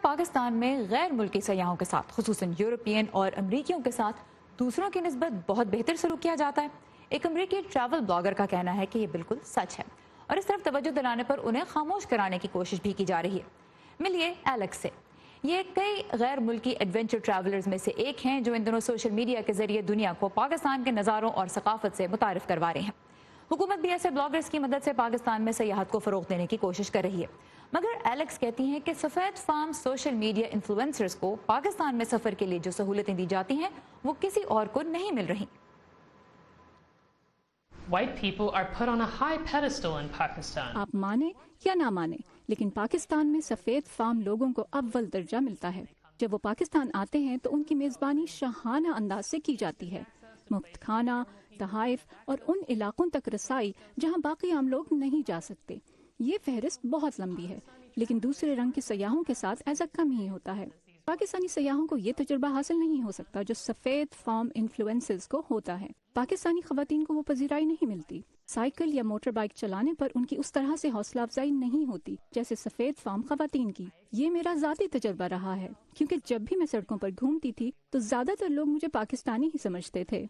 پاکستان میں غیر ملکی سیاحوں کے ساتھ خصوصاً یورپین اور امریکیوں کے ساتھ دوسروں کی نسبت بہت بہتر سلوک کیا جاتا ہے۔ ایک امریکی ٹریول بلاگر کا کہنا ہے کہ یہ بالکل سچ ہے اور اس طرف توجہ دلانے پر انہیں خاموش کرانے کی کوشش بھی کی جا رہی ہے۔ ملیے ایلیکس سے۔ یہ کئی غیر ملکی ایڈونچر ٹریولرز میں سے ایک ہیں جو ان دنوں سوشل میڈیا کے ذریعے دنیا کو پاکستان کے نظاروں اور ثقافت سے متعارف کروا رہے ہیں۔ حکومت بھی ایسے بلاگرز کی مدد سے پاکستان میں سیاحت کو فروغ دینے کی کوشش کر رہی ہے، مگر ایلیکس کہتی ہیں کہ سفید فام سوشل میڈیا انفلوئنسرز کو پاکستان میں سفر کے لیے جو سہولتیں دی جاتی ہیں وہ کسی اور کو نہیں مل رہی۔ White people are put on a high pedestal in Pakistan. آپ مانیں یا نہ مانیں، لیکن پاکستان میں سفید فام لوگوں کو اول درجہ ملتا ہے۔ جب وہ پاکستان آتے ہیں تو ان کی میزبانی شاہانہ انداز سے کی جاتی ہے۔ مفت کھانا، تحائف اور ان علاقوں تک رسائی جہاں باقی عام لوگ نہیں جا سکتے۔ یہ فہرست بہت لمبی ہے، لیکن دوسرے رنگ کے سیاحوں کے ساتھ ایسا کم ہی ہوتا ہے۔ پاکستانی سیاحوں کو یہ تجربہ حاصل نہیں ہو سکتا جو سفید فام انفلوئنسرز کو ہوتا ہے۔ پاکستانی خواتین کو وہ پذیرائی نہیں ملتی۔ سائیکل یا موٹر بائک چلانے پر ان کی اس طرح سے حوصلہ افزائی نہیں ہوتی جیسے سفید فام خواتین کی۔ یہ میرا ذاتی تجربہ رہا ہے، کیونکہ جب بھی میں سڑکوں پر گھومتی تھی تو زیادہ تر لوگ مجھے پاکستانی ہی سمجھتے تھے۔